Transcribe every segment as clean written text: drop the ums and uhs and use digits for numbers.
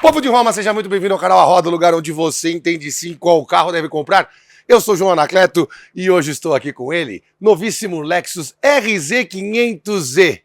Povo de Roma, seja muito bem-vindo ao canal A Roda, o lugar onde você entende sim qual carro deve comprar. Eu sou João Anacleto e hoje estou aqui com ele, novíssimo Lexus RZ500E.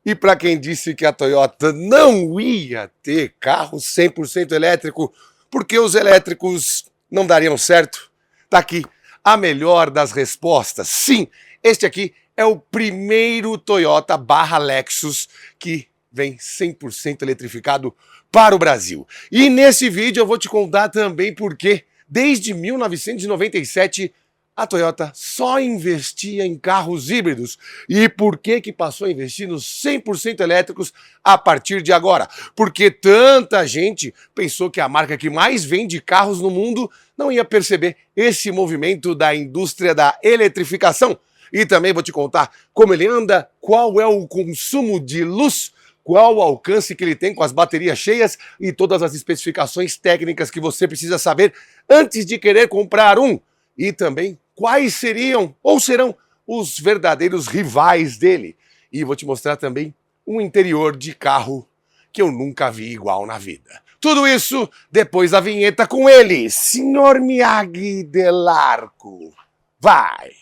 E para quem disse que a Toyota não ia ter carro 100% elétrico, porque os elétricos não dariam certo, tá aqui a melhor das respostas. Sim, este aqui é o primeiro Toyota / Lexus que vem 100% eletrificado para o Brasil. E nesse vídeo eu vou te contar também porque, desde 1997, a Toyota só investia em carros híbridos. E por que passou a investir nos 100% elétricos a partir de agora? Porque tanta gente pensou que a marca que mais vende carros no mundo não ia perceber esse movimento da indústria da eletrificação. E também vou te contar como ele anda, qual é o consumo de luz, qual o alcance que ele tem com as baterias cheias e todas as especificações técnicas que você precisa saber antes de querer comprar um. E também quais seriam ou serão os verdadeiros rivais dele. E vou te mostrar também um interior de carro que eu nunca vi igual na vida. Tudo isso depois da vinheta com ele, Sr. Miyagi Delarco. Vai!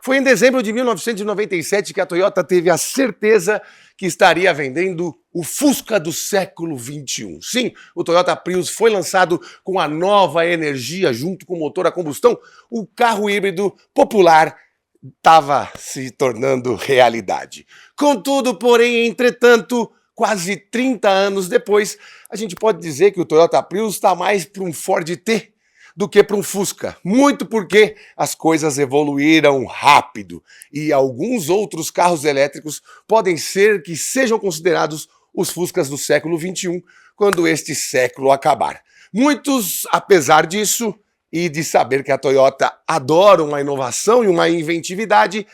Foi em dezembro de 1997 que a Toyota teve a certeza que estaria vendendo o Fusca do século XXI. Sim, o Toyota Prius foi lançado com a nova energia junto com o motor a combustão. O carro híbrido popular estava se tornando realidade. Contudo, porém, entretanto, quase 30 anos depois, a gente pode dizer que o Toyota Prius está mais para um Ford T do que para um Fusca. Muito porque as coisas evoluíram rápido e alguns outros carros elétricos podem ser que sejam considerados os Fuscas do século XXI quando este século acabar. Muitos, apesar disso, e de saber que a Toyota adora uma inovação e uma inventividade,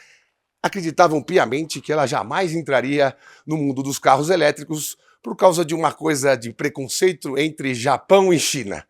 acreditavam piamente que ela jamais entraria no mundo dos carros elétricos por causa de uma coisa de preconceito entre Japão e China.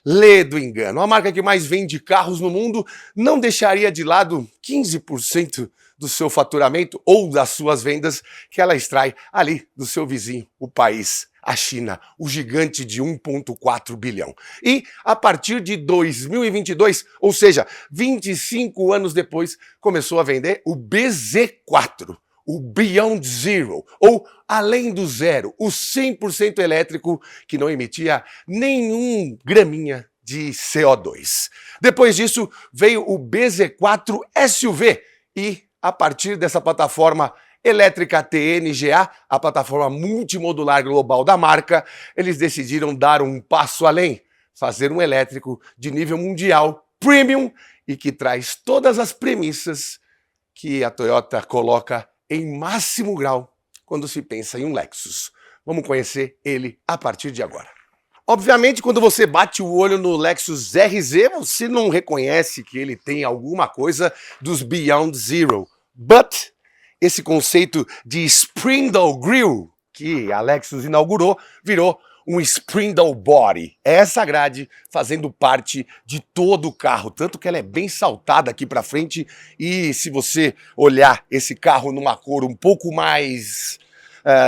Lê do engano. A marca que mais vende carros no mundo não deixaria de lado 15% do seu faturamento ou das suas vendas que ela extrai ali do seu vizinho, o país, a China, o gigante de 1,4 bilhão. E a partir de 2022, ou seja, 25 anos depois, começou a vender o BZ4. O Beyond Zero, ou Além do Zero, o 100% elétrico que não emitia nenhum graminha de CO2. Depois disso, veio o BZ4 SUV e, a partir dessa plataforma elétrica TNGA, a plataforma multimodular global da marca, eles decidiram dar um passo além, fazer um elétrico de nível mundial, premium, e que traz todas as premissas que a Toyota coloca em máximo grau quando se pensa em um Lexus. Vamos conhecer ele a partir de agora. Obviamente, quando você bate o olho no Lexus RZ, você não reconhece que ele tem alguma coisa dos Beyond Zero. But esse conceito de Spindle Grille que a Lexus inaugurou virou um Spindle Body. Essa grade fazendo parte de todo o carro, tanto que ela é bem saltada aqui para frente e se você olhar esse carro numa cor um pouco mais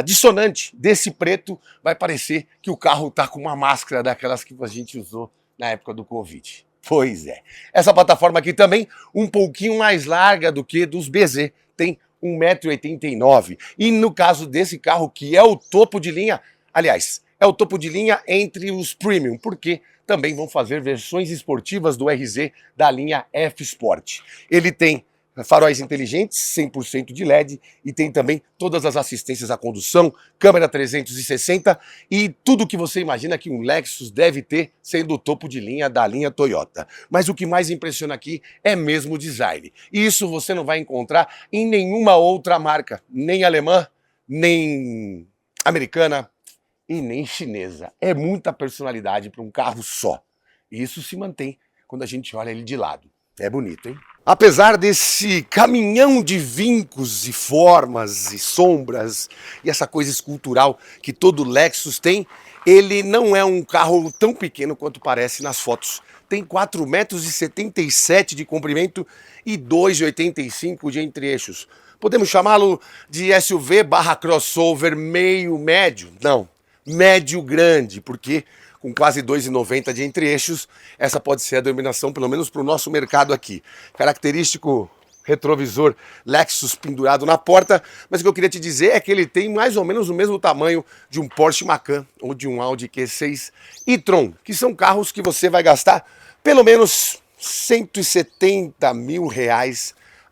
dissonante desse preto, vai parecer que o carro está com uma máscara daquelas que a gente usou na época do Covid. Pois é. Essa plataforma aqui também um pouquinho mais larga do que dos BZ, tem 1,89 m. E no caso desse carro, que é o topo de linha, aliás, é o topo de linha entre os Premium, porque também vão fazer versões esportivas do RZ da linha F Sport. Ele tem faróis inteligentes, 100% de LED, e tem também todas as assistências à condução, câmera 360 e tudo que você imagina que um Lexus deve ter, sendo o topo de linha da linha Toyota. Mas o que mais impressiona aqui é mesmo o design. E isso você não vai encontrar em nenhuma outra marca, nem alemã, nem americana, e nem chinesa. É muita personalidade para um carro só. E isso se mantém quando a gente olha ele de lado. É bonito, hein? Apesar desse caminhão de vincos e formas e sombras e essa coisa escultural que todo Lexus tem, ele não é um carro tão pequeno quanto parece nas fotos. Tem 4,77 m de comprimento e 2,85 m de entre-eixos. Podemos chamá-lo de SUV barra crossover meio médio? Não, médio grande, porque com quase 2,90 m de entre-eixos, essa pode ser a denominação, pelo menos para o nosso mercado aqui. Característico retrovisor Lexus pendurado na porta, mas o que eu queria te dizer é que ele tem mais ou menos o mesmo tamanho de um Porsche Macan ou de um Audi Q6 e-tron, que são carros que você vai gastar pelo menos R$170 mil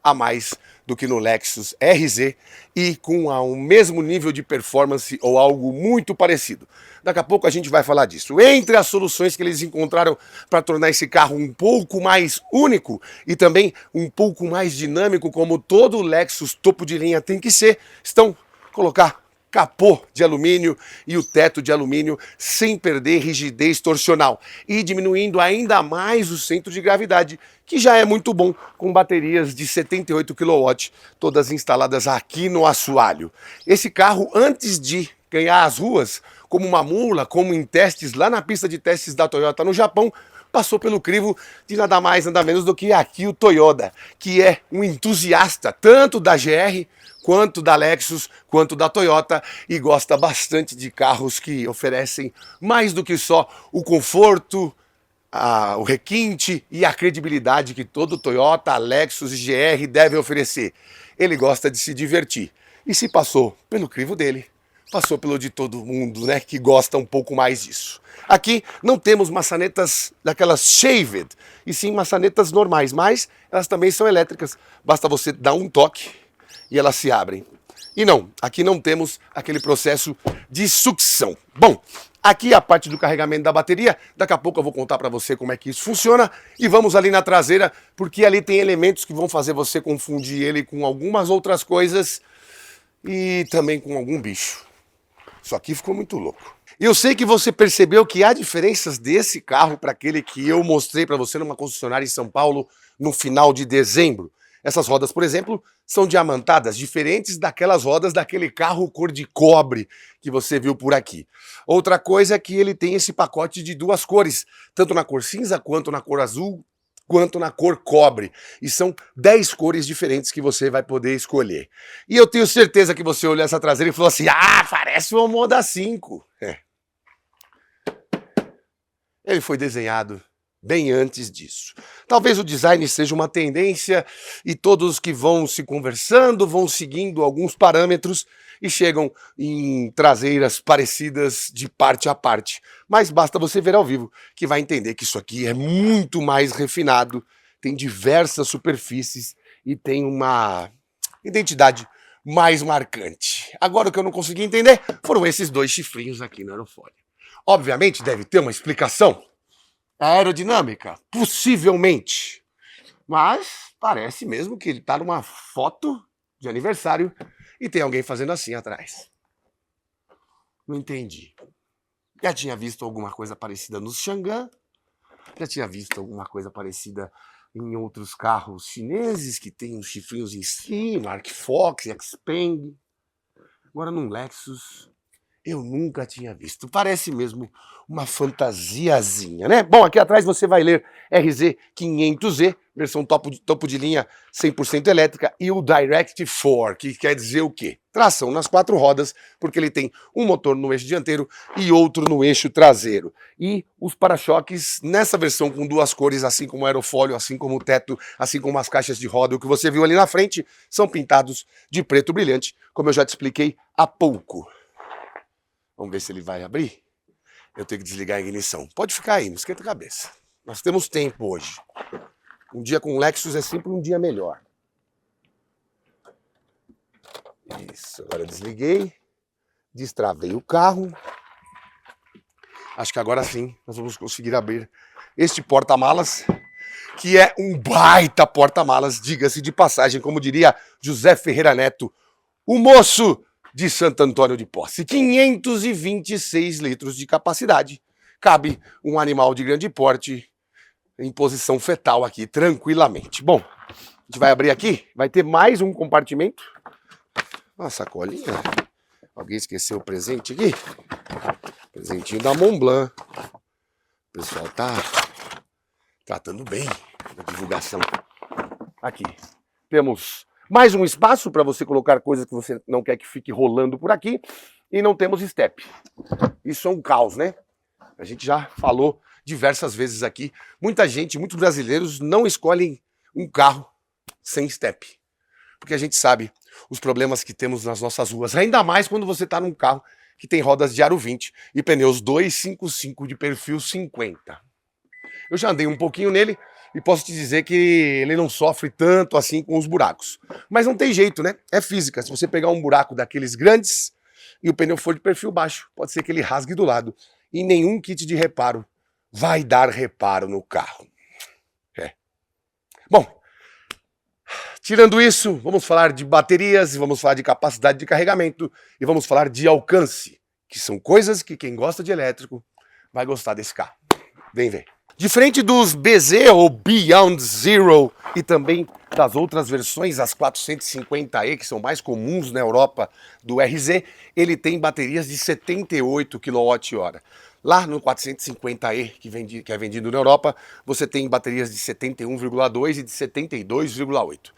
a mais do que no Lexus RZ e com o mesmo nível de performance ou algo muito parecido. Daqui a pouco a gente vai falar disso. Entre as soluções que eles encontraram para tornar esse carro um pouco mais único e também um pouco mais dinâmico, como todo Lexus topo de linha tem que ser, estão colocar capô de alumínio e o teto de alumínio sem perder rigidez torsional e diminuindo ainda mais o centro de gravidade, que já é muito bom com baterias de 78 kW, todas instaladas aqui no assoalho. Esse carro, antes de ganhar as ruas, como uma mula, como em testes lá na pista de testes da Toyota no Japão, passou pelo crivo de nada mais, nada menos do que Akio Toyoda, que é um entusiasta tanto da GR, quanto da Lexus, quanto da Toyota, e gosta bastante de carros que oferecem mais do que só o conforto, o requinte e a credibilidade que todo Toyota, Lexus e GR deve oferecer. Ele gosta de se divertir. E se passou pelo crivo dele, passou pelo de todo mundo, né, que gosta um pouco mais disso. Aqui não temos maçanetas daquelas shaved, e sim maçanetas normais, mas elas também são elétricas. Basta você dar um toque e elas se abrem. E não, aqui não temos aquele processo de sucção. Bom, aqui a parte do carregamento da bateria, daqui a pouco eu vou contar para você como é que isso funciona. E vamos ali na traseira, porque ali tem elementos que vão fazer você confundir ele com algumas outras coisas e também com algum bicho. Isso aqui ficou muito louco. Eu sei que você percebeu que há diferenças desse carro para aquele que eu mostrei para você numa concessionária em São Paulo no final de dezembro. Essas rodas, por exemplo, são diamantadas, diferentes daquelas rodas daquele carro cor de cobre que você viu por aqui. Outra coisa é que ele tem esse pacote de duas cores, tanto na cor cinza, quanto na cor azul, quanto na cor cobre. E são 10 cores diferentes que você vai poder escolher. E eu tenho certeza que você olhou essa traseira e falou assim, parece uma Moda 5. Ele foi desenhado bem antes disso. Talvez o design seja uma tendência e todos que vão se conversando vão seguindo alguns parâmetros e chegam em traseiras parecidas de parte a parte. Mas basta você ver ao vivo que vai entender que isso aqui é muito mais refinado, tem diversas superfícies e tem uma identidade mais marcante. Agora o que eu não consegui entender foram esses dois chifrinhos aqui no aerofólio. Obviamente deve ter uma explicação aerodinâmica, possivelmente. Mas parece mesmo que ele está numa foto de aniversário e tem alguém fazendo assim atrás. Não entendi. Já tinha visto alguma coisa parecida no Chang'an, já tinha visto alguma coisa parecida em outros carros chineses que tem uns chifrinhos em cima, Arc Fox, Xpeng. Agora num Lexus eu nunca tinha visto. Parece mesmo uma fantasiazinha, né? Bom, aqui atrás você vai ler RZ 500Z, versão topo de linha 100% elétrica, e o Direct 4, que quer dizer o quê? Tração nas 4 rodas, porque ele tem um motor no eixo dianteiro e outro no eixo traseiro. E os para-choques nessa versão com duas cores, assim como o aerofólio, assim como o teto, assim como as caixas de roda, o que você viu ali na frente, são pintados de preto brilhante, como eu já te expliquei há pouco. Vamos ver se ele vai abrir. Eu tenho que desligar a ignição. Pode ficar aí, não esquenta a cabeça. Nós temos tempo hoje. Um dia com o Lexus é sempre um dia melhor. Isso, agora eu desliguei. Destravei o carro. Acho que agora sim nós vamos conseguir abrir este porta-malas, que é um baita porta-malas, diga-se de passagem, como diria José Ferreira Neto, o moço de Santo Antônio de Posse. 526 litros de capacidade. Cabe um animal de grande porte em posição fetal aqui, tranquilamente. Bom, a gente vai abrir aqui, vai ter mais um compartimento. Uma sacolinha. Alguém esqueceu o presente aqui? Presentinho da Montblanc. O pessoal tá tratando bem da divulgação. Aqui temos mais um espaço para você colocar coisas que você não quer que fique rolando por aqui. E não temos step. Isso é um caos, né? A gente já falou diversas vezes aqui. Muita gente, muitos brasileiros não escolhem um carro sem step. Porque a gente sabe os problemas que temos nas nossas ruas. Ainda mais quando você está num carro que tem rodas de aro 20 e pneus 255 de perfil 50. Eu já andei um pouquinho nele e posso te dizer que ele não sofre tanto assim com os buracos. Mas não tem jeito, né? É física. Se você pegar um buraco daqueles grandes e o pneu for de perfil baixo, pode ser que ele rasgue do lado. E nenhum kit de reparo vai dar reparo no carro. Bom, tirando isso, vamos falar de baterias, vamos falar de capacidade de carregamento e vamos falar de alcance, que são coisas que quem gosta de elétrico vai gostar desse carro. Vem ver. Diferente dos BZ ou Beyond Zero e também das outras versões, as 450E, que são mais comuns na Europa do RZ, ele tem baterias de 78 kWh. Lá no 450E, que é vendido na Europa, você tem baterias de 71,2 e de 72,8.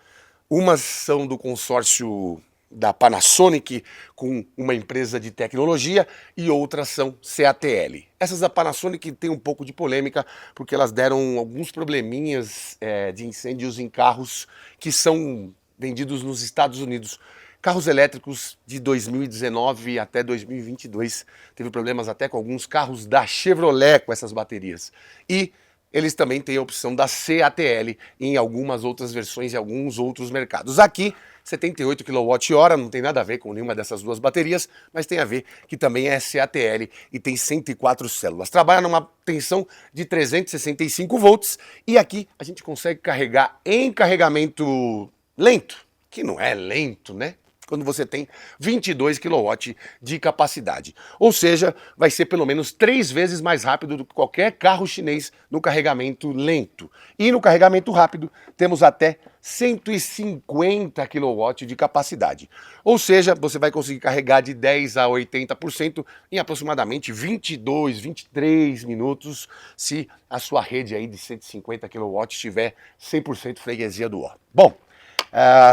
Umas são do consórcio da Panasonic com uma empresa de tecnologia e outras são CATL. Essas da Panasonic tem um pouco de polêmica porque elas deram alguns probleminhas de incêndios em carros que são vendidos nos Estados Unidos. Carros elétricos de 2019 até 2022 teve problemas até com alguns carros da Chevrolet com essas baterias. E eles também têm a opção da CATL em algumas outras versões e alguns outros mercados. Aqui, 78 kWh, não tem nada a ver com nenhuma dessas duas baterias, mas tem a ver que também é CATL e tem 104 células. Trabalha numa tensão de 365 volts e aqui a gente consegue carregar em carregamento lento, que não é lento, né? Quando você tem 22 kW de capacidade. Ou seja, vai ser pelo menos 3 vezes mais rápido do que qualquer carro chinês no carregamento lento. E no carregamento rápido, temos até 150 kW de capacidade. Ou seja, você vai conseguir carregar de 10 a 80% em aproximadamente 22, 23 minutos, se a sua rede aí de 150 kW tiver 100% freguesia do ó. Bom,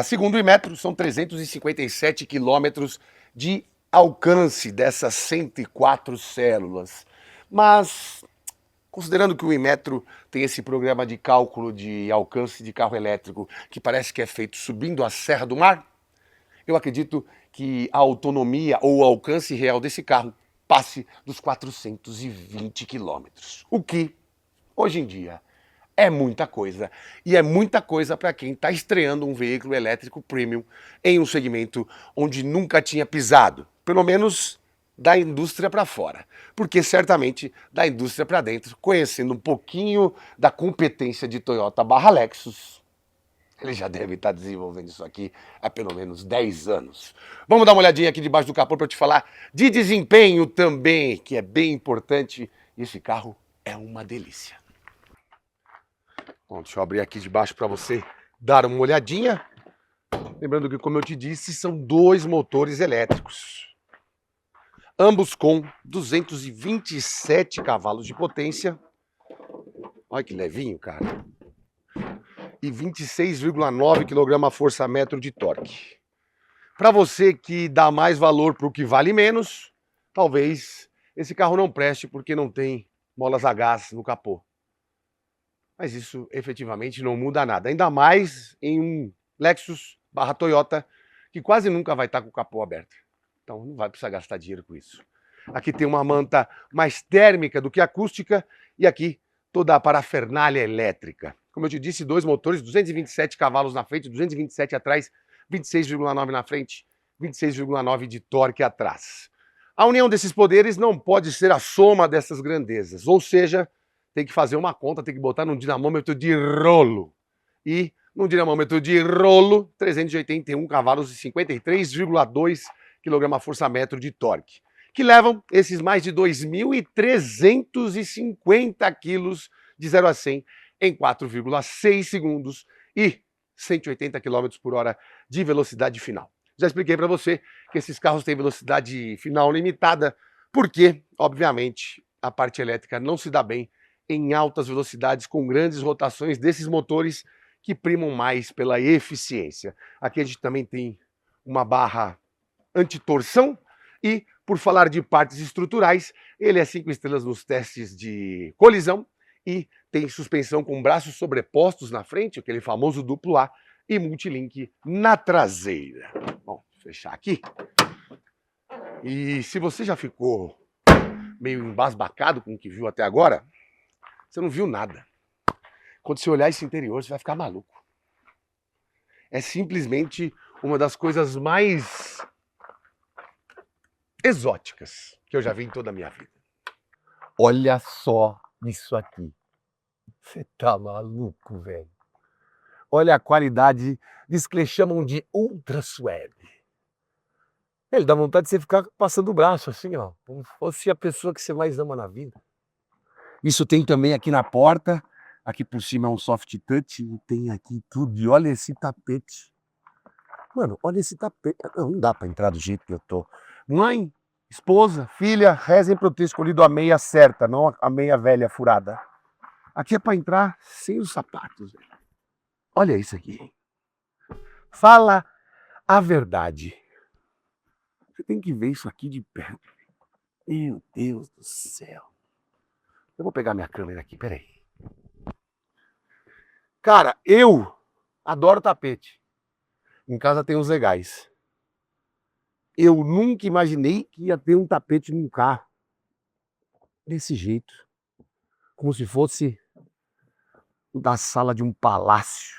segundo o Inmetro, são 357 quilômetros de alcance dessas 104 células. Mas, considerando que o Inmetro tem esse programa de cálculo de alcance de carro elétrico que parece que é feito subindo a Serra do Mar, eu acredito que a autonomia ou o alcance real desse carro passe dos 420 quilômetros. O que, hoje em dia, é muita coisa. E é muita coisa para quem está estreando um veículo elétrico premium em um segmento onde nunca tinha pisado. Pelo menos da indústria para fora. Porque certamente da indústria para dentro, conhecendo um pouquinho da competência de Toyota / Lexus, ele já deve estar desenvolvendo isso aqui há pelo menos 10 anos. Vamos dar uma olhadinha aqui debaixo do capô para eu te falar de desempenho também, que é bem importante. E esse carro é uma delícia. Bom, deixa eu abrir aqui de baixo para você dar uma olhadinha. Lembrando que, como eu te disse, são 2 motores elétricos. Ambos com 227 cavalos de potência. Olha que levinho, cara. E 26,9 kgfm de torque. Para você que dá mais valor para o que vale menos, talvez esse carro não preste porque não tem molas a gás no capô. Mas isso efetivamente não muda nada, ainda mais em um Lexus / Toyota que quase nunca vai estar com o capô aberto. Então não vai precisar gastar dinheiro com isso. Aqui tem uma manta mais térmica do que acústica e aqui toda a parafernália elétrica. Como eu te disse, 2 motores, 227 cavalos na frente, 227 atrás, 26,9 na frente, 26,9 de torque atrás. A união desses poderes não pode ser a soma dessas grandezas, ou seja, tem que fazer uma conta, tem que botar num dinamômetro de rolo. E num dinamômetro de rolo, 381 cavalos e 53,2 kgfm de torque, que levam esses mais de 2.350 quilos de 0 a 100 em 4,6 segundos e 180 km por hora de velocidade final. Já expliquei para você que esses carros têm velocidade final limitada, porque, obviamente, a parte elétrica não se dá bem em altas velocidades com grandes rotações desses motores que primam mais pela eficiência. Aqui a gente também tem uma barra anti-torção e, por falar de partes estruturais, ele é 5 estrelas nos testes de colisão e tem suspensão com braços sobrepostos na frente, aquele famoso duplo A, e multilink na traseira. Bom, vou fechar aqui. E se você já ficou meio embasbacado com o que viu até agora, você não viu nada. Quando você olhar esse interior, você vai ficar maluco. É simplesmente uma das coisas mais exóticas que eu já vi em toda a minha vida. Olha só isso aqui. Você tá maluco, velho? Olha a qualidade disso que eles chamam de Ultra Suede. Ele dá vontade de você ficar passando o braço assim, ó, como se fosse a pessoa que você mais ama na vida. Isso tem também aqui na porta. Aqui por cima é um soft touch e tem aqui tudo. E olha esse tapete. Mano, olha esse tapete. Não dá pra entrar do jeito que eu tô. Mãe, esposa, filha, rezem pra eu ter escolhido a meia certa, não a meia velha furada. Aqui é pra entrar sem os sapatos, velho. Olha isso aqui. Fala a verdade. Você tem que ver isso aqui de perto. Meu Deus do céu. Eu vou pegar minha câmera aqui, peraí. Cara, eu adoro tapete. Em casa tem uns legais. Eu nunca imaginei que ia ter um tapete num carro. Desse jeito. Como se fosse da sala de um palácio.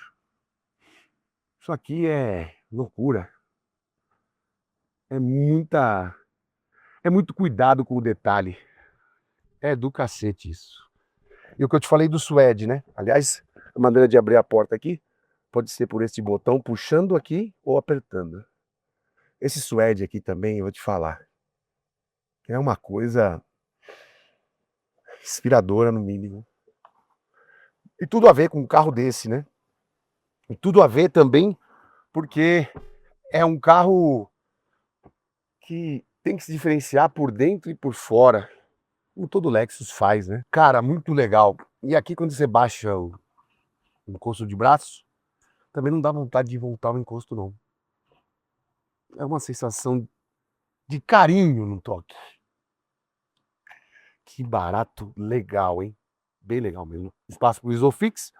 Isso aqui é loucura. É muito cuidado com o detalhe. É do cacete isso. E o que eu te falei do suede, né? Aliás, a maneira de abrir a porta aqui pode ser por esse botão puxando aqui ou apertando. Esse suede aqui também, eu vou te falar, é uma coisa inspiradora no mínimo. E tudo a ver com um carro desse, né? E tudo a ver também porque é um carro que tem que se diferenciar por dentro e por fora, como todo Lexus faz, né? Cara, muito legal. E aqui quando você baixa o encosto de braço, também não dá vontade de voltar o encosto não. É uma sensação de carinho no toque. Que barato legal, hein? Bem legal mesmo. Espaço para o Isofix.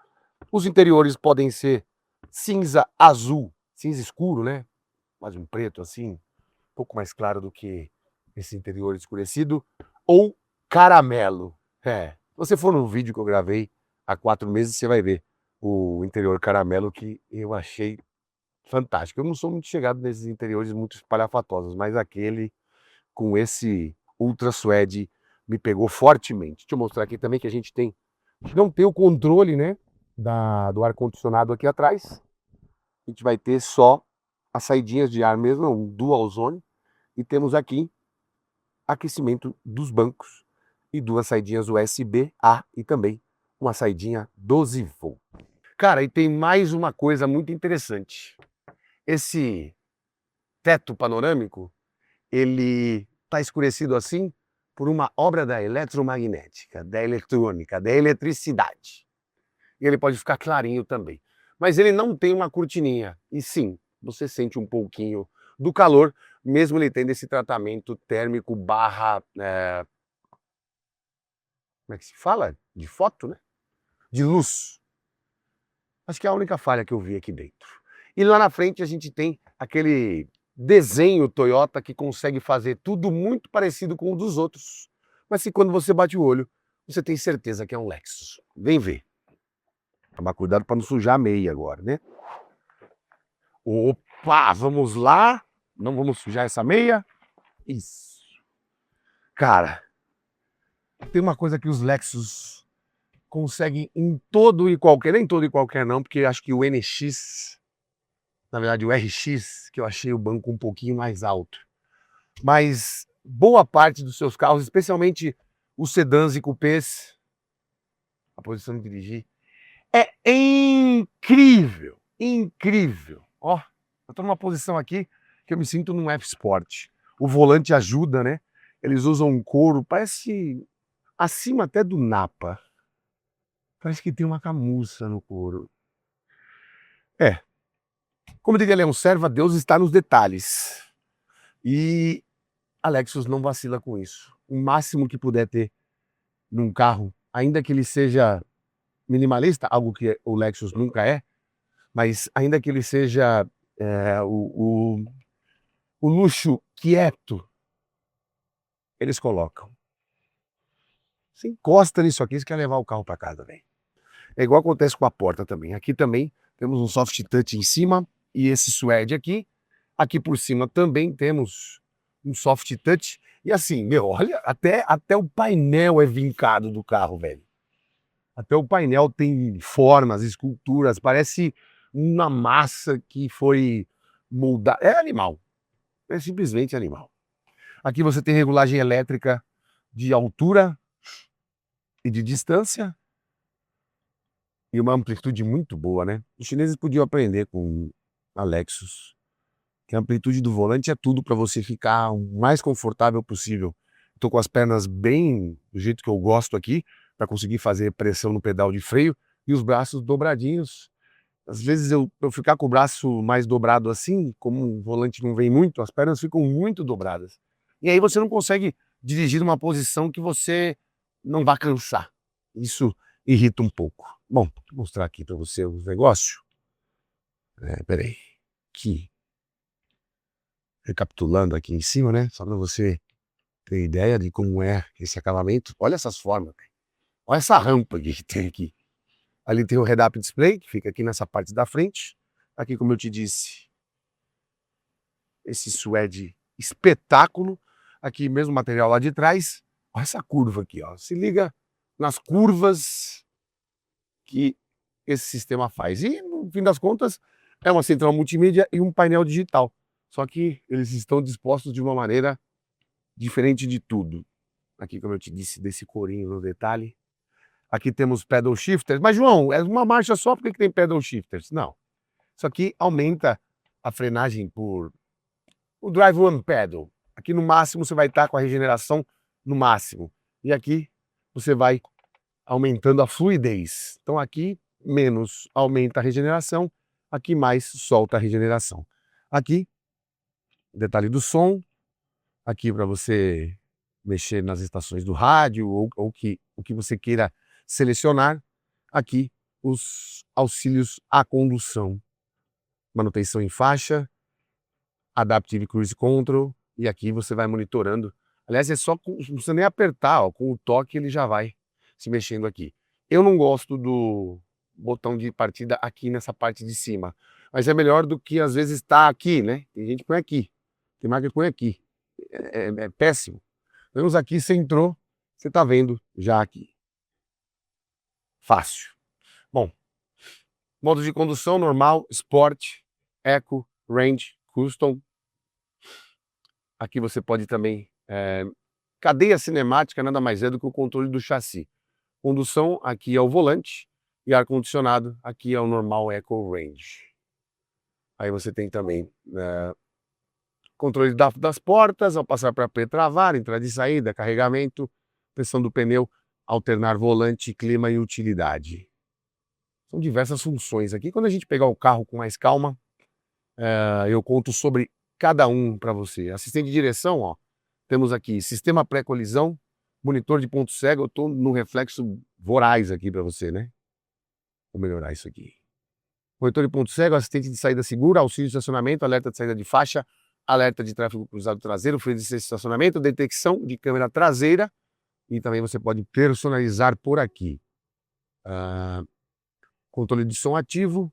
Os interiores podem ser cinza azul, cinza escuro, né? Mais um preto assim, um pouco mais claro do que esse interior escurecido. Ou caramelo. Se você for no vídeo que eu gravei há 4 meses, você vai ver o interior caramelo que eu achei fantástico. Eu não sou muito chegado nesses interiores muito espalhafatosos, mas aquele com esse Ultra Suede me pegou fortemente. Deixa eu mostrar aqui também que a gente não tem o controle, né, do ar-condicionado aqui atrás. A gente vai ter só as saidinhas de ar mesmo, um dual zone. E temos aqui aquecimento dos bancos e 2 saidinhas USB-A e também uma saidinha 12 volt. Cara, e tem mais uma coisa muito interessante. Esse teto panorâmico, ele está escurecido assim por uma obra da eletromagnética, da eletrônica, da eletricidade. E ele pode ficar clarinho também. Mas ele não tem uma cortininha. E sim, você sente um pouquinho do calor, mesmo ele tendo esse tratamento térmico barra... como é que se fala? De foto, né? De luz. Acho que é a única falha que eu vi aqui dentro. E lá na frente a gente tem aquele desenho Toyota que consegue fazer tudo muito parecido com o dos outros. Mas que quando você bate o olho, você tem certeza que é um Lexus. Vem ver. Tomar cuidado para não sujar a meia agora, né? Opa, vamos lá. Não vamos sujar essa meia. Isso. Cara, tem uma coisa que os Lexus conseguem em todo e qualquer, nem todo e qualquer não, porque acho que o NX, na verdade o RX, que eu achei o banco um pouquinho mais alto. Mas boa parte dos seus carros, especialmente os sedãs e cupês, a posição de dirigir É incrível, incrível. Ó, eu tô numa posição aqui que eu me sinto num F-Sport. O volante ajuda, né? Eles usam um couro, parece acima até do Napa. Parece que tem uma camuça no couro. É, como diria Leão Serva, Deus está nos detalhes. E a Lexus não vacila com isso. O máximo que puder ter num carro, ainda que ele seja minimalista, algo que o Lexus nunca é, mas ainda que ele seja é, o, o, o luxo quieto, eles colocam. Você encosta nisso aqui, você quer levar o carro para casa, velho. É igual acontece com a porta também. Aqui também temos um soft touch em cima e esse suede aqui. Aqui por cima também temos um soft touch. E assim, meu, olha, até o painel é vincado do carro, velho. Até o painel tem formas, esculturas, parece uma massa que foi moldada. É animal, é simplesmente animal. Aqui você tem regulagem elétrica de altura e de distância e uma amplitude muito boa, né? Os chineses podiam aprender com a Lexus, que a amplitude do volante é tudo para você ficar o mais confortável possível. Estou com as pernas bem do jeito que eu gosto aqui, para conseguir fazer pressão no pedal de freio e os braços dobradinhos. Às vezes eu ficar com o braço mais dobrado assim, como o volante não vem muito, as pernas ficam muito dobradas. E aí você não consegue dirigir numa posição que você não vai cansar. Isso irrita um pouco. Bom, vou mostrar aqui para você os negócios. Peraí. Aqui. Recapitulando aqui em cima, né? Só para você ter ideia de como é esse acabamento. Olha essas formas. Olha essa rampa que tem aqui. Ali tem o head-up display, que fica aqui nessa parte da frente. Aqui, como eu te disse, esse suede espetáculo. Aqui mesmo material lá de trás. Olha essa curva aqui, ó. Se liga nas curvas que esse sistema faz. E, no fim das contas, é uma central multimídia e um painel digital. Só que eles estão dispostos de uma maneira diferente de tudo. Aqui, como eu te disse, desse corinho no detalhe. Aqui temos pedal shifters. Mas, João, é uma marcha só, por que tem pedal shifters? Não. Isso aqui aumenta a frenagem por o drive one pedal. Aqui no máximo você vai estar com a regeneração no máximo. E aqui você vai aumentando a fluidez. Então aqui menos aumenta a regeneração, aqui mais solta a regeneração. Aqui, detalhe do som, aqui para você mexer nas estações do rádio ou o que você queira selecionar. Aqui os auxílios à condução, manutenção em faixa, Adaptive Cruise Control, e aqui você vai monitorando. Aliás, é só não precisa nem apertar, ó, com o toque ele já vai se mexendo aqui. Eu não gosto do botão de partida aqui nessa parte de cima, mas é melhor do que às vezes tá aqui, né? Tem gente que põe aqui, tem marca que põe aqui. É péssimo. Vamos aqui, você entrou, você tá vendo já aqui. Fácil. Bom, modo de condução normal, Sport, Eco, Range, Custom. Aqui você pode também... cadeia cinemática nada mais é do que o controle do chassi. Condução, aqui é o volante. E ar-condicionado, aqui é o normal Eco Range. Aí você tem também controle das portas, ao passar para travar, entrada e saída, carregamento, pressão do pneu, alternar volante, clima e utilidade. São diversas funções aqui. Quando a gente pegar o carro com mais calma, eu conto sobre cada um para você. Assistente de direção, ó, temos aqui sistema pré-colisão, monitor de ponto cego. Eu estou no reflexo voraz aqui para você, né? Vou melhorar isso aqui. Monitor de ponto cego, assistente de saída segura, auxílio de estacionamento, alerta de saída de faixa, alerta de tráfego cruzado traseiro, freio de estacionamento, detecção de câmera traseira e também você pode personalizar por aqui. Controle de som ativo.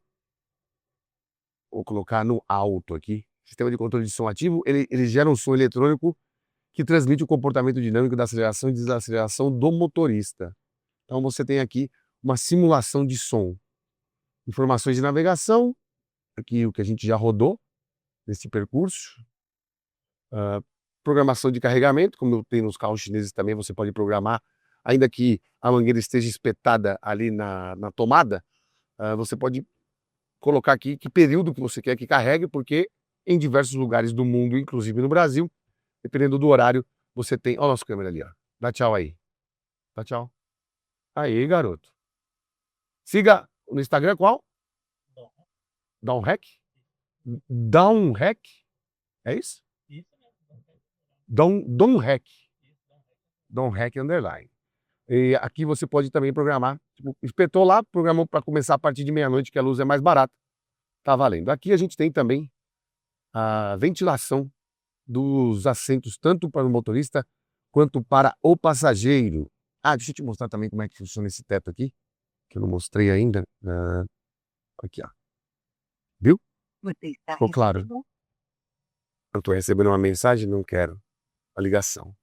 Vou colocar no alto aqui. Sistema de controle de som ativo, ele gera um som eletrônico que transmite o comportamento dinâmico da aceleração e desaceleração do motorista. Então você tem aqui uma simulação de som. Informações de navegação, aqui o que a gente já rodou nesse percurso. Programação de carregamento, como tem nos carros chineses também, você pode programar, ainda que a mangueira esteja espetada ali na tomada, você pode colocar aqui que período que você quer que carregue, porque em diversos lugares do mundo, inclusive no Brasil, dependendo do horário, você tem... Olha a nossa câmera ali, ó. Dá tchau aí. Dá tchau. Aí, garoto. Siga no Instagram qual? Downhack? Downhack? É isso? Downhack. Downhack underline. E aqui você pode também programar. Tipo, espetou lá, programou para começar a partir de meia-noite, que a luz é mais barata. Tá valendo. Aqui a gente tem também a ventilação dos assentos, tanto para o motorista quanto para o passageiro. Deixa eu te mostrar também como é que funciona esse teto aqui, que eu não mostrei ainda. Aqui, ó. Viu? Ficou claro? Eu tô recebendo uma mensagem, não quero a ligação.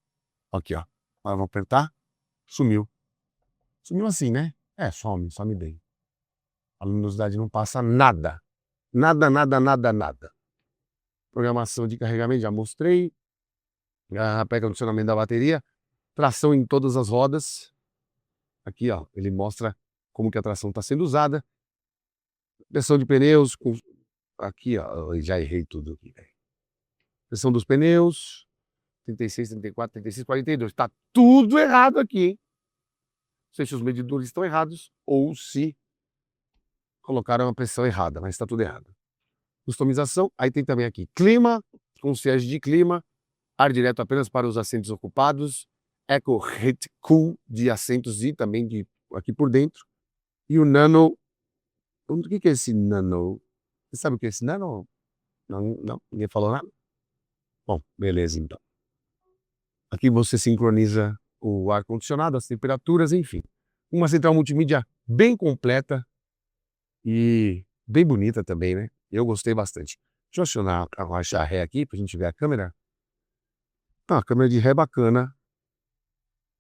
Aqui, ó. Agora vamos apertar. Sumiu. Sumiu assim, né? Some bem. A luminosidade não passa nada. Nada. Programação de carregamento, já mostrei. Pré-condicionamento da bateria. Tração em todas as rodas. Aqui, ó, ele mostra como que a tração está sendo usada. Pressão de pneus. Aqui, ó, já errei tudo aqui. Pressão dos pneus. 36, 34, 36, 42. Está tudo errado aqui, hein? Não sei se os medidores estão errados ou se colocaram a pressão errada, mas está tudo errado. Customização. Aí tem também aqui clima, concierge de clima, ar direto apenas para os assentos ocupados, Eco Heat Cool de assentos e também de aqui por dentro. E o Nano. O que é esse Nano? Você sabe o que é esse Nano? Não? Ninguém falou nada? Bom, beleza então. Aqui você sincroniza o ar-condicionado, as temperaturas, enfim. Uma central multimídia bem completa e bem bonita também, né? Eu gostei bastante. Deixa eu acionar a marcha ré aqui pra gente ver a câmera. A câmera de ré bacana.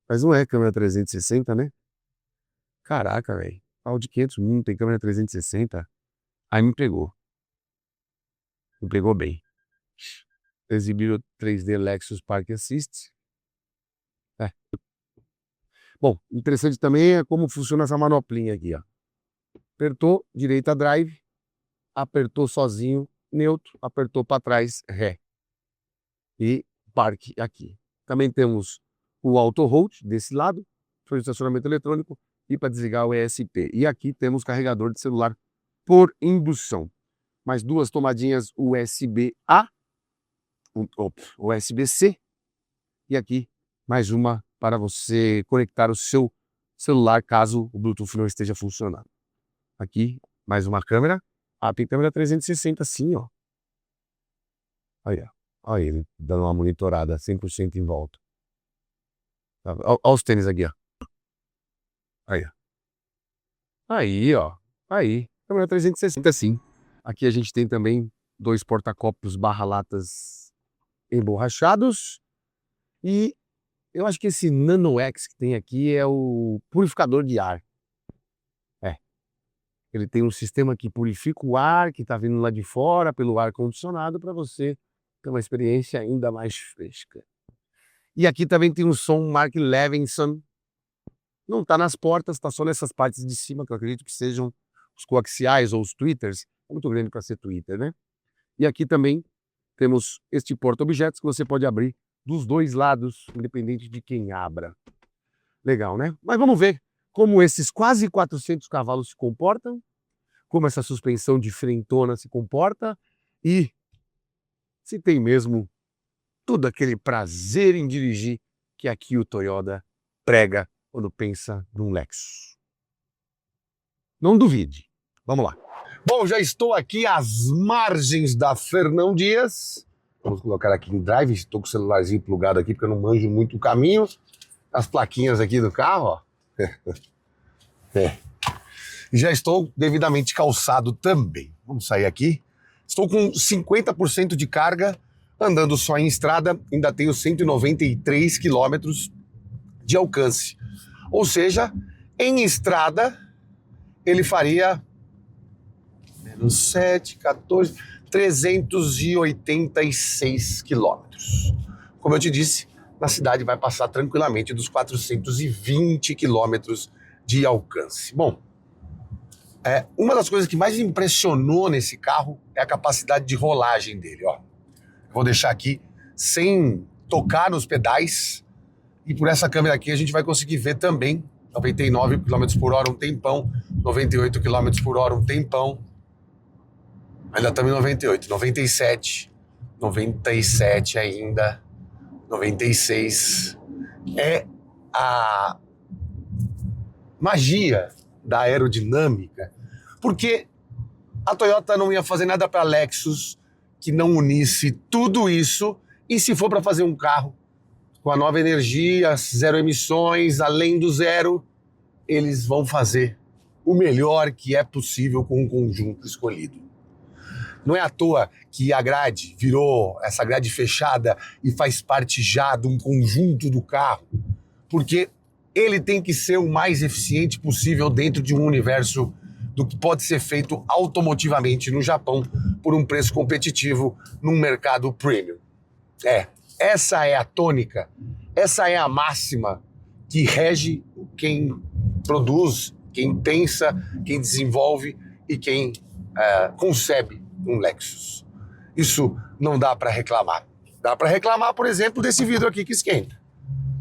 Mas não é câmera 360, né? Caraca, velho. Audi 500 não tem câmera 360. Aí me pegou. Me pegou bem. Exibiu o 3D Lexus Park Assist. Bom, interessante também é como funciona essa manoplinha aqui, ó. Apertou, direita drive. Apertou sozinho, neutro. Apertou para trás, ré. E parque aqui. Também temos o auto hold desse lado, para o estacionamento eletrônico e para desligar o ESP. E aqui temos carregador de celular por indução. Mais duas tomadinhas USB-A, USB-C e aqui mais uma para você conectar o seu celular caso o Bluetooth não esteja funcionando. Aqui mais uma câmera. Tem câmera 360 sim, ó. Aí, ó. Olha ele dando uma monitorada 100% em volta. Olha os tênis aqui, ó. Aí, ó. Aí, ó. Aí. Câmera 360 sim. Aqui a gente tem também dois porta-copos barra-latas emborrachados. E eu acho que esse Nano X que tem aqui é o purificador de ar. Ele tem um sistema que purifica o ar que está vindo lá de fora pelo ar-condicionado para você ter uma experiência ainda mais fresca. E aqui também tem um som Mark Levinson. Não está nas portas, está só nessas partes de cima, que eu acredito que sejam os coaxiais ou os tweeters. É muito grande para ser Twitter, né? E aqui também temos este porta-objetos que você pode abrir dos dois lados, independente de quem abra. Legal, né? Mas vamos ver como esses quase 400 cavalos se comportam, como essa suspensão de frentona se comporta e se tem mesmo todo aquele prazer em dirigir que aqui o Toyota prega quando pensa num Lexus. Não duvide. Vamos lá. Bom, já estou aqui às margens da Fernão Dias. Vamos colocar aqui em drive. Estou com o celularzinho plugado aqui porque eu não manjo muito o caminho. As plaquinhas aqui do carro, ó. Já estou devidamente calçado também. Vamos sair aqui. Estou com 50% de carga, andando só em estrada, ainda tenho 193 quilômetros de alcance. Ou seja, em estrada, ele faria menos 7, 14, 386 quilômetros. Como eu te disse, na cidade vai passar tranquilamente dos 420 quilômetros de alcance. Bom, Uma das coisas que mais me impressionou nesse carro é a capacidade de rolagem dele, ó. Vou deixar aqui sem tocar nos pedais e por essa câmera aqui a gente vai conseguir ver também 99 km por hora um tempão, 98 km por hora um tempão, ainda estamos em 98, 97, 97 ainda, 96, é a magia da aerodinâmica, porque a Toyota não ia fazer nada para a Lexus que não unisse tudo isso, e se for para fazer um carro com a nova energia, zero emissões, além do zero, eles vão fazer o melhor que é possível com um conjunto escolhido. Não é à toa que a grade virou essa grade fechada e faz parte já de um conjunto do carro, porque ele tem que ser o mais eficiente possível dentro de um universo do que pode ser feito automotivamente no Japão por um preço competitivo num mercado premium. Essa é a tônica, essa é a máxima que rege quem produz, quem pensa, quem desenvolve e quem concebe um Lexus. Isso não dá para reclamar. Dá para reclamar, por exemplo, desse vidro aqui que esquenta,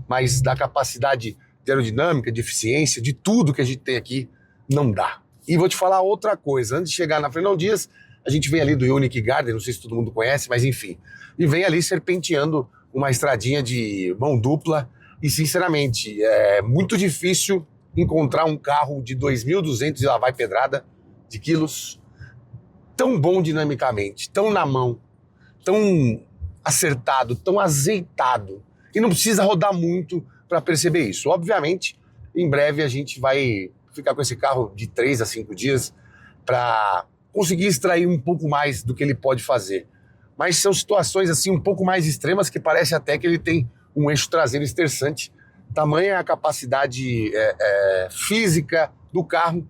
mas da capacidade de aerodinâmica, de eficiência, de tudo que a gente tem aqui, não dá. E vou te falar outra coisa, antes de chegar na Fernão Dias, a gente vem ali do Unique Garden, não sei se todo mundo conhece, mas enfim, e vem ali serpenteando uma estradinha de mão dupla, e sinceramente, é muito difícil encontrar um carro de 2.200 e lá vai pedrada de quilos, tão bom dinamicamente, tão na mão, tão acertado, tão azeitado, e não precisa rodar muito para perceber isso. Obviamente, em breve a gente vai ficar com esse carro de 3 a 5 dias para conseguir extrair um pouco mais do que ele pode fazer. Mas são situações assim um pouco mais extremas que parece até que ele tem um eixo traseiro esterçante. Tamanha a capacidade física do carro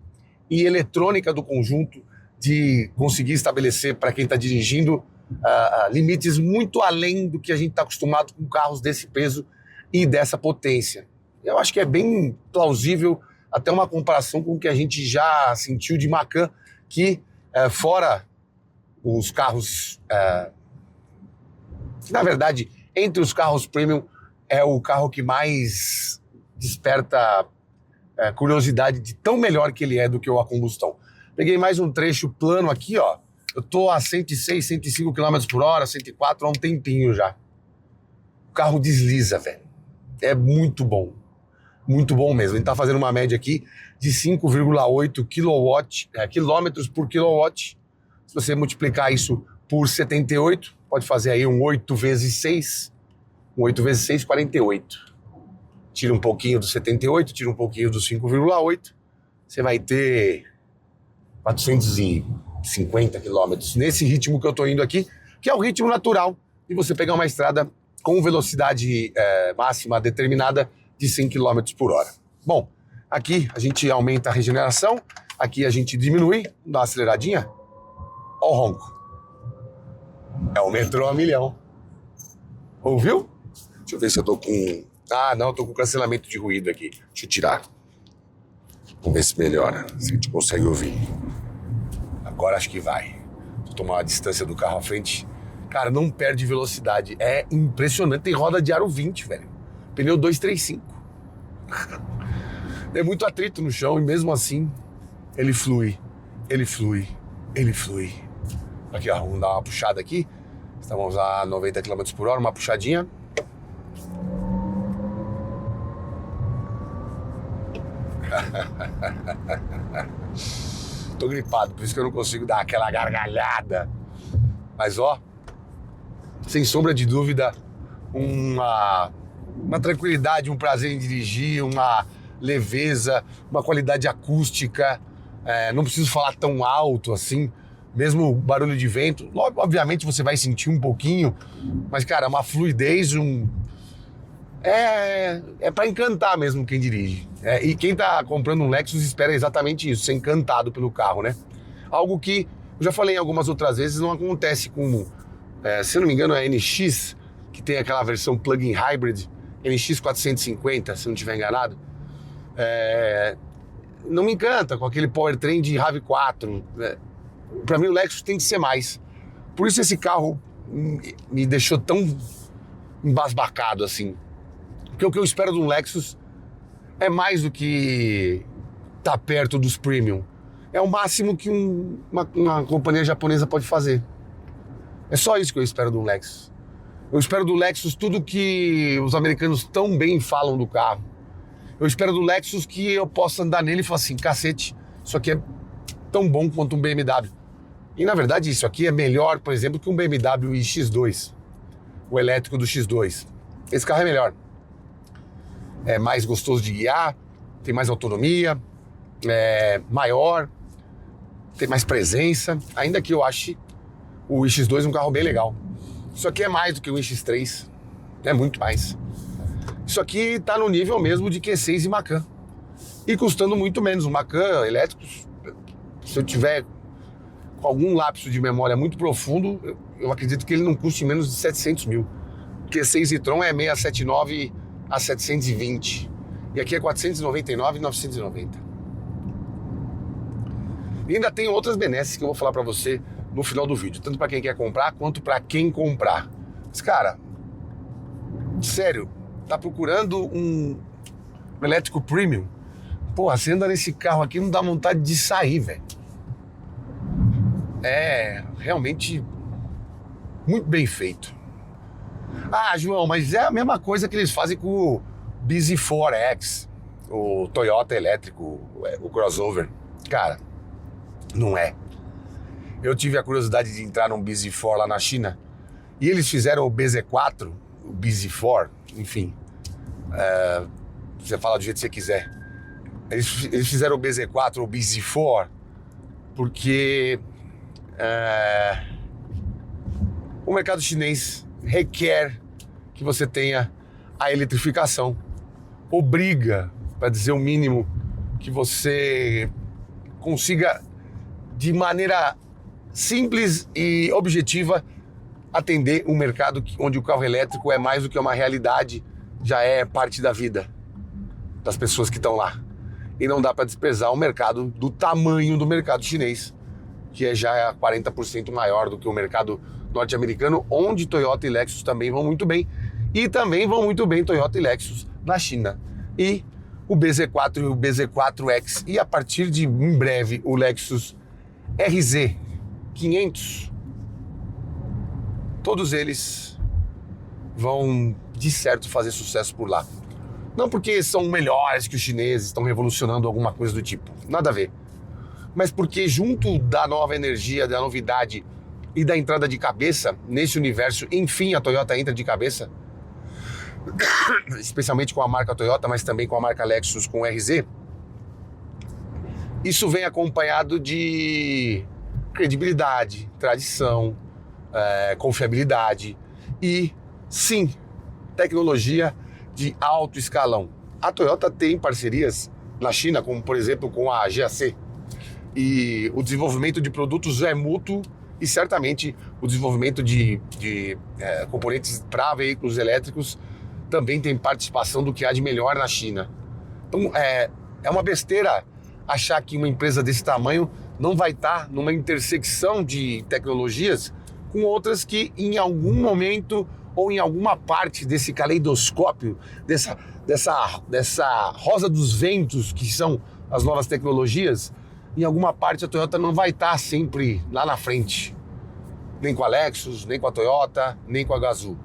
e eletrônica do conjunto de conseguir estabelecer para quem está dirigindo limites muito além do que a gente está acostumado com carros desse peso e dessa potência. Eu acho que é bem plausível até uma comparação com o que a gente já sentiu de Macan, que fora os carros, que na verdade, entre os carros premium, é o carro que mais desperta curiosidade de tão melhor que ele é do que o a combustão. Peguei mais um trecho plano aqui, ó. Eu tô a 106, 105 km por hora, 104 há um tempinho já. O carro desliza, velho. É muito bom mesmo. A gente tá fazendo uma média aqui de 5,8 quilômetros por quilowatt. Se você multiplicar isso por 78, pode fazer aí um 8 vezes 6. Um 8 vezes 6, 48. Tira um pouquinho do 78, tira um pouquinho do 5,8. Você vai ter 450 quilômetros nesse ritmo que eu tô indo aqui, que é o ritmo natural de você pegar uma estrada com velocidade máxima determinada de 100 km por hora. Bom, aqui a gente aumenta a regeneração, aqui a gente diminui, dá uma aceleradinha, ó o ronco. É o metrô a milhão. Ouviu? Deixa eu ver se eu tô com... Ah, não, eu tô com cancelamento de ruído aqui. Deixa eu tirar. Vamos ver se melhora, se a gente consegue ouvir. Agora acho que vai. Vou tomar uma distância do carro à frente. Cara, não perde velocidade. É impressionante. Tem roda de aro 20, velho. Pneu 235. É muito atrito no chão e mesmo assim ele flui. Aqui, ó, vamos dar uma puxada aqui. Estamos a 90 km por hora, uma puxadinha. Tô gripado, por isso que eu não consigo dar aquela gargalhada. Mas ó, sem sombra de dúvida, uma tranquilidade, um prazer em dirigir, uma leveza, uma qualidade acústica. Não preciso falar tão alto assim, mesmo barulho de vento. Obviamente você vai sentir um pouquinho, mas cara, uma fluidez, é para encantar mesmo quem dirige. E quem tá comprando um Lexus espera exatamente isso, ser encantado pelo carro, né? Algo que, eu já falei algumas outras vezes, não acontece com, se eu não me engano, é a NX, que tem aquela versão plug-in hybrid, NX 450, se não estiver enganado. não me encanta com aquele powertrain de RAV4. Né? Para mim o Lexus tem que ser mais. Por isso esse carro me deixou tão embasbacado assim. Porque o que eu espero de um Lexus é mais do que tá perto dos premium. É o máximo que uma companhia japonesa pode fazer. É só isso que eu espero de um Lexus. Eu espero do Lexus tudo que os americanos tão bem falam do carro. Eu espero do Lexus que eu possa andar nele e falar assim, cacete, isso aqui é tão bom quanto um BMW. E na verdade isso aqui é melhor, por exemplo, que um BMW iX2, o elétrico do X2. Esse carro é melhor. É mais gostoso de guiar, tem mais autonomia, é maior, tem mais presença, ainda que eu ache o iX2 um carro bem legal. Isso aqui é mais do que o iX3, é muito mais. Isso aqui tá no nível mesmo de Q6 e Macan. E custando muito menos. O Macan elétrico, se eu tiver com algum lapso de memória muito profundo, eu acredito que ele não custe menos de 700 mil. Q6 e-tron é 679 a 720. E aqui é 499 e 990. E ainda tem outras benesses que eu vou falar pra você no final do vídeo. Tanto pra quem quer comprar, quanto pra quem comprar. Mas, cara, sério, tá procurando um elétrico premium? Porra, você anda nesse carro aqui, não dá vontade de sair, velho. É realmente muito bem feito. Ah, João, mas é a mesma coisa que eles fazem com o bZ4X, o Toyota elétrico, o crossover. Cara, não é. Eu tive a curiosidade de entrar num bZ4 lá na China e eles fizeram o BZ4, o bZ4, enfim, você fala do jeito que você quiser. Eles fizeram o BZ4 ou bZ4 porque o mercado chinês requer que você tenha a eletrificação. Obriga, para dizer o mínimo, que você consiga, de maneira simples e objetiva, atender um mercado onde o carro elétrico é mais do que uma realidade, já é parte da vida das pessoas que estão lá. E não dá para desprezar o mercado do tamanho do mercado chinês, que já é 40% maior do que o mercado norte-americano, onde Toyota e Lexus também vão muito bem. E também vão muito bem Toyota e Lexus na China. E o BZ4 e o BZ4X, e a partir de em breve o Lexus RZ 500, todos eles vão de certo fazer sucesso por lá. Não porque são melhores que os chineses, estão revolucionando alguma coisa do tipo, nada a ver. Mas porque junto da nova energia, da novidade e da entrada de cabeça nesse universo, enfim, a Toyota entra de cabeça, especialmente com a marca Toyota, mas também com a marca Lexus, com o RZ. Isso vem acompanhado de credibilidade, tradição, confiabilidade e, sim, tecnologia de alto escalão. A Toyota tem parcerias na China, como por exemplo com a GAC, e o desenvolvimento de produtos é mútuo, e certamente o desenvolvimento de componentes para veículos elétricos também tem participação do que há de melhor na China. Então é uma besteira achar que uma empresa desse tamanho não vai estar numa intersecção de tecnologias com outras que em algum momento ou em alguma parte desse caleidoscópio, dessa rosa dos ventos que são as novas tecnologias, em alguma parte a Toyota não vai estar sempre lá na frente. Nem com a Lexus, nem com a Toyota, nem com a Gazoo.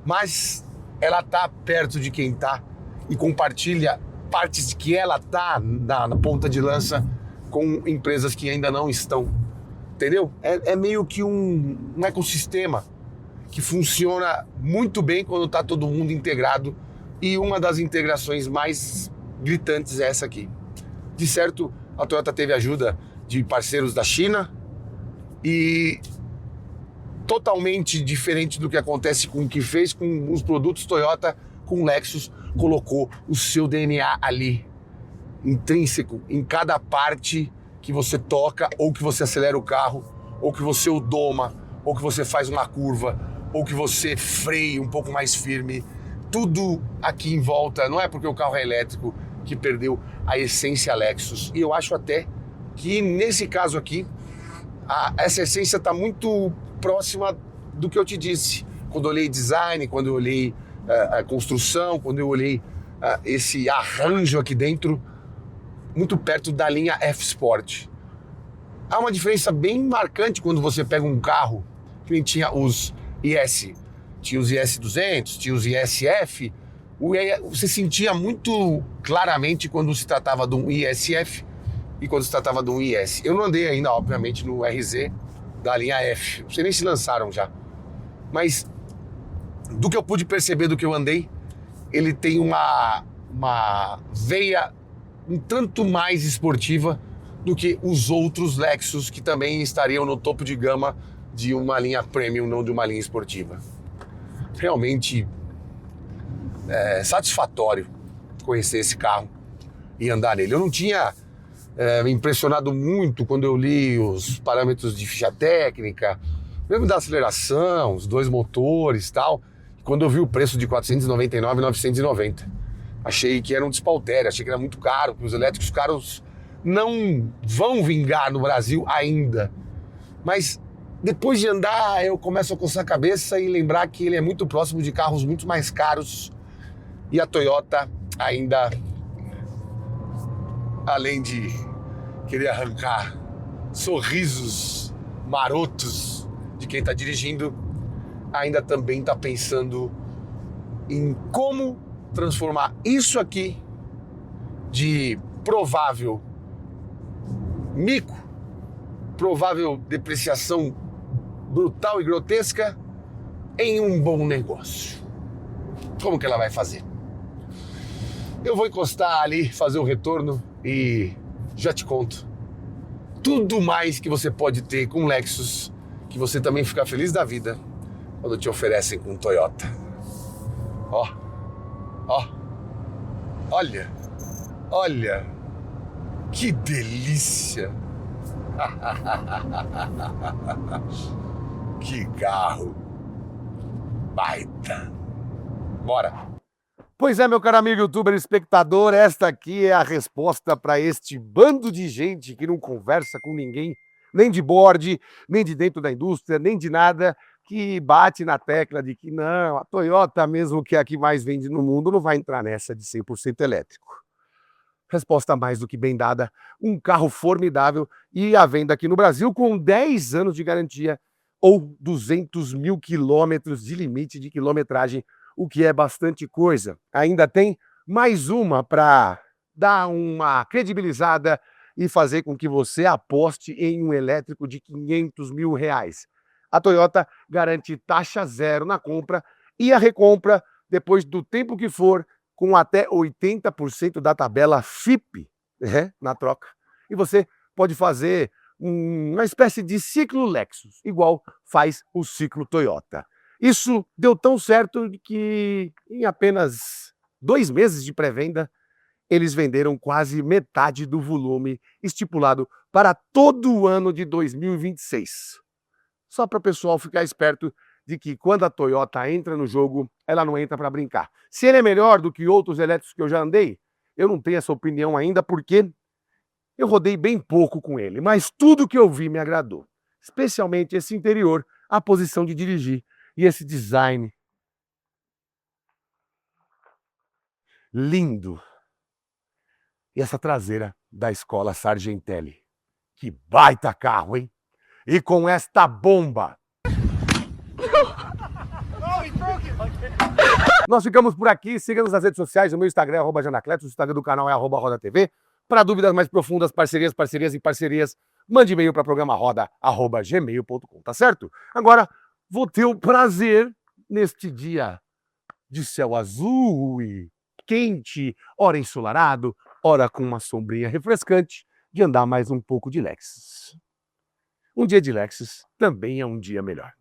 Mas ela está perto de quem está e compartilha partes de que ela está na ponta de lança com empresas que ainda não estão. Entendeu? É meio que um ecossistema que funciona muito bem quando está todo mundo integrado, e uma das integrações mais gritantes é essa aqui. De certo, a Toyota teve ajuda de parceiros da China e totalmente diferente do que acontece com o que fez com os produtos Toyota, com o Lexus, colocou o seu DNA ali, intrínseco, em cada parte que você toca, ou que você acelera o carro, ou que você o doma, ou que você faz uma curva, ou que você freia um pouco mais firme. Tudo aqui em volta, não é porque o carro é elétrico que perdeu a essência Lexus. E eu acho até que nesse caso aqui, essa essência está muito próxima do que eu te disse. Quando eu olhei design, quando eu olhei a construção, quando eu olhei esse arranjo aqui dentro, muito perto da linha F-Sport. Há uma diferença bem marcante quando você pega um carro que nem tinha os IS. Tinha os IS 200, tinha os ISF. Você sentia muito claramente quando se tratava de um ISF e quando se tratava de um IS. Eu não andei ainda, obviamente, no RZ da linha F. Não sei nem se lançaram já. Mas do que eu pude perceber do que eu andei, ele tem uma veia um tanto mais esportiva do que os outros Lexus que também estariam no topo de gama de uma linha premium, não de uma linha esportiva. Realmente é satisfatório conhecer esse carro e andar nele. Eu não tinha me impressionado muito quando eu li os parâmetros de ficha técnica, mesmo da aceleração, os dois motores e tal, quando eu vi o preço de R$ 499,990. Achei que era um despautério, achei que era muito caro, porque os elétricos caros não vão vingar no Brasil ainda. Mas depois de andar, eu começo a coçar a cabeça e lembrar que ele é muito próximo de carros muito mais caros. E a Toyota ainda, além de querer arrancar sorrisos marotos de quem está dirigindo, ainda também está pensando em como transformar isso aqui de provável mico, provável depreciação brutal e grotesca, em um bom negócio. Como que ela vai fazer? Eu vou encostar ali, fazer o retorno e já te conto tudo mais que você pode ter com Lexus, que você também fica feliz da vida quando te oferecem com Toyota. Olha, que delícia! Que carro baita! Bora! Pois é, meu caro amigo youtuber espectador, esta aqui é a resposta para este bando de gente que não conversa com ninguém, nem de board, nem de dentro da indústria, nem de nada, que bate na tecla de que não, a Toyota, mesmo que é a que mais vende no mundo, não vai entrar nessa de 100% elétrico. Resposta mais do que bem dada, um carro formidável e à venda aqui no Brasil com 10 anos de garantia ou 200 mil quilômetros de limite de quilometragem, o que é bastante coisa. Ainda tem mais uma para dar uma credibilizada e fazer com que você aposte em um elétrico de R$500 mil. A Toyota garante taxa zero na compra e a recompra, depois do tempo que for, com até 80% da tabela FIPE, na troca. E você pode fazer uma espécie de ciclo Lexus, igual faz o ciclo Toyota. Isso deu tão certo que em apenas 2 meses de pré-venda, eles venderam quase metade do volume estipulado para todo o ano de 2026. Só para o pessoal ficar esperto de que quando a Toyota entra no jogo, ela não entra para brincar. Se ele é melhor do que outros elétricos que eu já andei, eu não tenho essa opinião ainda porque eu rodei bem pouco com ele, mas tudo que eu vi me agradou. Especialmente esse interior, a posição de dirigir e esse design lindo. E essa traseira da escola Sargentelli. Que baita carro, hein? E com esta bomba. Nós ficamos por aqui. Siga-nos nas redes sociais. O meu Instagram é @janacletos. O Instagram do canal é @rodatv. Para dúvidas mais profundas, parcerias, mande e-mail para programaroda@gmail.com, tá certo? Agora, vou ter o prazer, neste dia de céu azul e quente, ora ensolarado, ora com uma sombrinha refrescante, de andar mais um pouco de Lexus. Um dia de Lexus também é um dia melhor.